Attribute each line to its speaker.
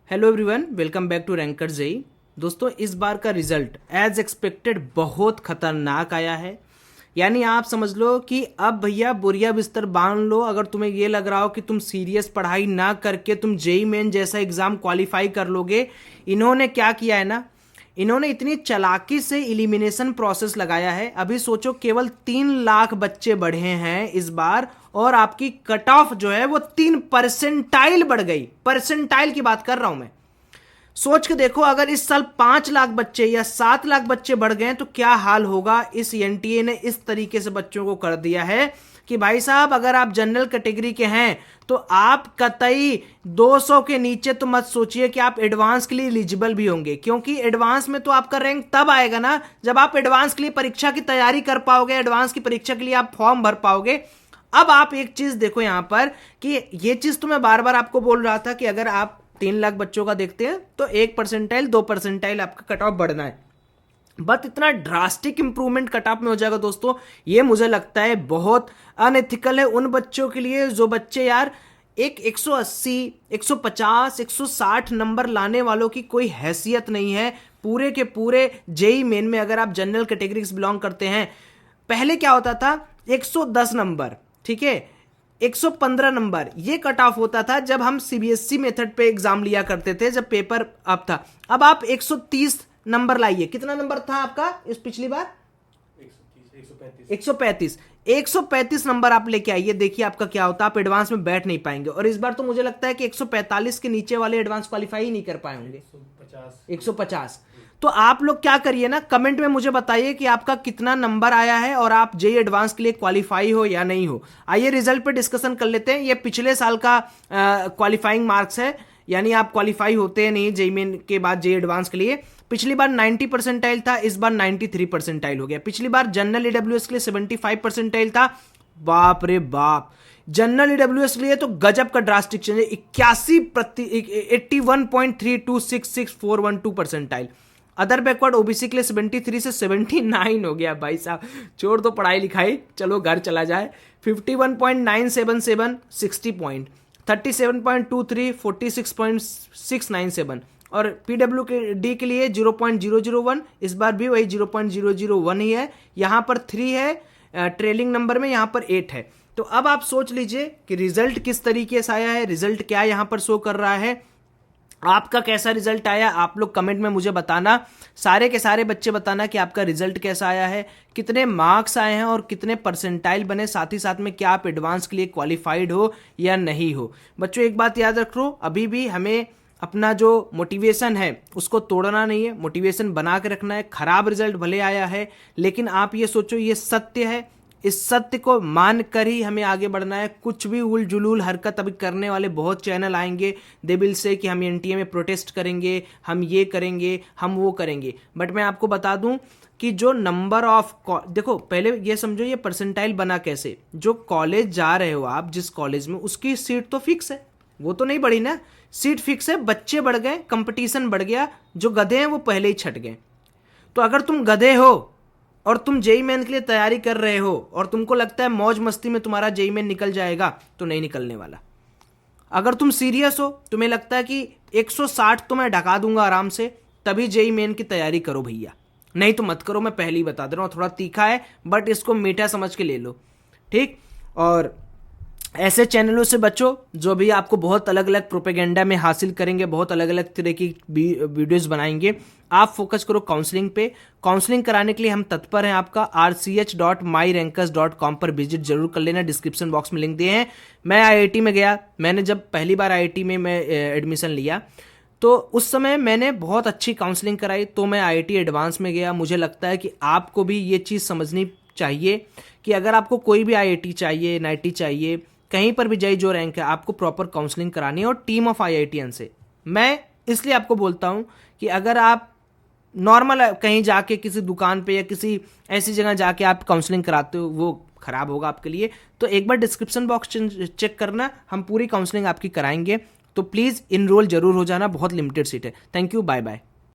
Speaker 1: Hello everyone, welcome back to Ranker JEE. दोस्तों, इस बार का रिजल्ट एज एक्सपेक्टेड बहुत खतरनाक आया है। यानी आप समझ लो कि अब भैया बोरिया बिस्तर बांध लो। अगर तुम्हें ये लग रहा हो कि तुम सीरियस पढ़ाई ना करके तुम जेई मेन जैसा एग्जाम क्वालिफाई कर लोगे, इन्होंने क्या किया है ना, इन्होंने इतनी चालाकी से इलिमिनेशन प्रोसेस लगाया है। अभी सोचो, केवल 3 लाख बच्चे बढ़े हैं इस बार और आपकी कट ऑफ जो है वो 3% बढ़ गई। परसेंटाइल की बात कर रहा हूं मैं। सोच के देखो, अगर इस साल 5 लाख बच्चे या 7 लाख बच्चे बढ़ गए तो क्या हाल होगा। इस एनटीए ने इस तरीके से बच्चों को कर दिया है कि भाई साहब, अगर आप जनरल कैटेगरी के हैं तो आप कतई 200 के नीचे तो मत सोचिए कि आप एडवांस के लिए एलिजिबल भी होंगे, क्योंकि एडवांस में तो आपका रैंक तब आएगा ना जब आप एडवांस के लिए परीक्षा की तैयारी कर पाओगे, एडवांस की परीक्षा के लिए आप फॉर्म भर पाओगे। अब आप एक चीज देखो यहां पर कि ये चीज तो मैं बार बार आपको बोल रहा था कि अगर आप 3 लाख बच्चों का देखते हैं तो 1% 2% आपका कट ऑफ बढ़ना है। बट इतना ड्रास्टिक इंप्रूवमेंट कट ऑफ में हो जाएगा दोस्तों, ये मुझे लगता है बहुत अनएथिकल है उन बच्चों के लिए जो बच्चे यार एक 180, 150, 160 नंबर लाने वालों की कोई हैसियत नहीं है। पूरे के पूरे जेई मेन में अगर आप जनरल कैटेगरी से बिलोंग करते हैं, पहले क्या होता था 110 नंबर, ठीक है, 115 नंबर, ये कट ऑफ होता था जब हम सीबीएसई मेथड पे एग्जाम लिया करते थे, जब पेपर अप था। अब आप 130 नंबर लाइए। कितना नंबर था आपका इस पिछली बार? 135 नंबर आप लेके आइए। देखिए आपका क्या होता है, आप एडवांस में बैठ नहीं पाएंगे। और इस बार तो मुझे लगता है कि 145 के नीचे वाले एडवांस क्वालिफाई ही नहीं कर पाएंगे। 150। तो आप लोग क्या करिए ना, कमेंट में मुझे बताइए कि आपका कितना नंबर आया है और आप जेई एडवांस के लिए क्वालिफाई हो या नहीं हो। आइए रिजल्ट पे डिस्कशन कर लेते हैं। ये पिछले साल का क्वालिफाइंग मार्क्स है, यानी आप क्वालिफाई होते हैं नहीं जेई मेन के बाद जेई एडवांस के लिए। पिछली बार 90 परसेंटाइल था, इस बार 93 परसेंटाइल हो गया। पिछली बार जनरल ईडब्ल्यूएस के लिए 75 परसेंटाइल था। बाप रे बाप, जनरल ईडब्ल्यूएस के लिए तो गजब का ड्रास्टिक चेंज है। 81.326641 परसेंटाइल। अदर बैकवर्ड ओबीसी के लिए 73 से 79 हो गया। भाई साहब, छोड़ दो पढ़ाई लिखाई, चलो घर चला जाए। 51.977 60 पॉइंट, 37.23 46.697। और पीडब्ल्यू के डी के लिए 0.001, इस बार भी वही 0.001 ही है। यहां पर 3 है ट्रेलिंग नंबर में, यहां पर 8 है। तो अब आप सोच लीजिए कि रिजल्ट किस तरीके से आया है, रिजल्ट क्या यहां पर शो कर रहा है, आपका कैसा रिजल्ट आया। आप लोग कमेंट में मुझे बताना, सारे के सारे बच्चे बताना कि आपका रिजल्ट कैसा आया है, कितने मार्क्स आए हैं और कितने परसेंटाइल बने। साथ ही साथ में क्या आप एडवांस के लिए क्वालिफाइड हो या नहीं हो। बच्चों, एक बात याद रखो, अभी भी हमें अपना जो मोटिवेशन है उसको तोड़ना नहीं है, मोटिवेशन बना के रखना है। खराब रिजल्ट भले आया है, लेकिन आप ये सोचो ये सत्य है, इस सत्य को मान कर ही हमें आगे बढ़ना है। कुछ भी उल जुलूल हरकत अभी करने वाले बहुत चैनल आएंगे, दे विल से कि हम एनटीए में प्रोटेस्ट करेंगे, हम ये करेंगे, हम वो करेंगे। बट मैं आपको बता दूं कि जो नंबर ऑफ, देखो पहले ये समझो ये परसेंटाइल बना कैसे। जो कॉलेज जा रहे हो आप, जिस कॉलेज में, उसकी सीट तो फिक्स है, वो तो नहीं बढ़ी ना, सीट फिक्स है। बच्चे बढ़ गए, कंपटीशन बढ़ गया, जो गधे हैं वो पहले ही छट गए। तो अगर तुम गधे हो और तुम जेई मेन के लिए तैयारी कर रहे हो और तुमको लगता है मौज मस्ती में तुम्हारा जेई मेन निकल जाएगा, तो नहीं निकलने वाला। अगर तुम सीरियस हो, तुम्हें लगता है कि 160 तो मैं ढका दूंगा आराम से, तभी जेई मेन की तैयारी करो भैया, नहीं तो मत करो। मैं पहले ही बता दे रहा हूं, थोड़ा तीखा है बट इसको मीठा समझ के ले लो, ठीक। और ऐसे चैनलों से बचो जो भी आपको बहुत अलग अलग प्रोपेगेंडा में हासिल करेंगे, बहुत अलग अलग तरह की वीडियोस बनाएंगे। आप फोकस करो काउंसलिंग पे। काउंसलिंग कराने के लिए हम तत्पर हैं। आपका rch.myrankers.com पर विजिट जरूर कर लेना, डिस्क्रिप्शन बॉक्स में लिंक दिए हैं। मैं आईआईटी में गया, मैंने जब पहली बार आईआईटी में मैं एडमिशन लिया तो उस समय मैंने बहुत अच्छी काउंसलिंग कराई, तो मैं आईआईटी एडवांस में गया। मुझे लगता है कि आपको भी ये चीज़ समझनी चाहिए कि अगर आपको कोई भी आईआईटी चाहिए, एनआईटी चाहिए, कहीं पर भी जाइए जो रैंक है, आपको प्रॉपर काउंसलिंग करानी है और टीम ऑफ आईआईटीएन से। मैं इसलिए आपको बोलता हूं कि अगर आप नॉर्मल कहीं जाके किसी दुकान पे या किसी ऐसी जगह जाके आप काउंसलिंग कराते हो, वो खराब होगा आपके लिए। तो एक बार डिस्क्रिप्शन बॉक्स चेक करना, हम पूरी काउंसलिंग आपकी कराएंगे। तो प्लीज़ इनरोल जरूर हो जाना, बहुत लिमिटेड सीट है। Thank you, bye bye.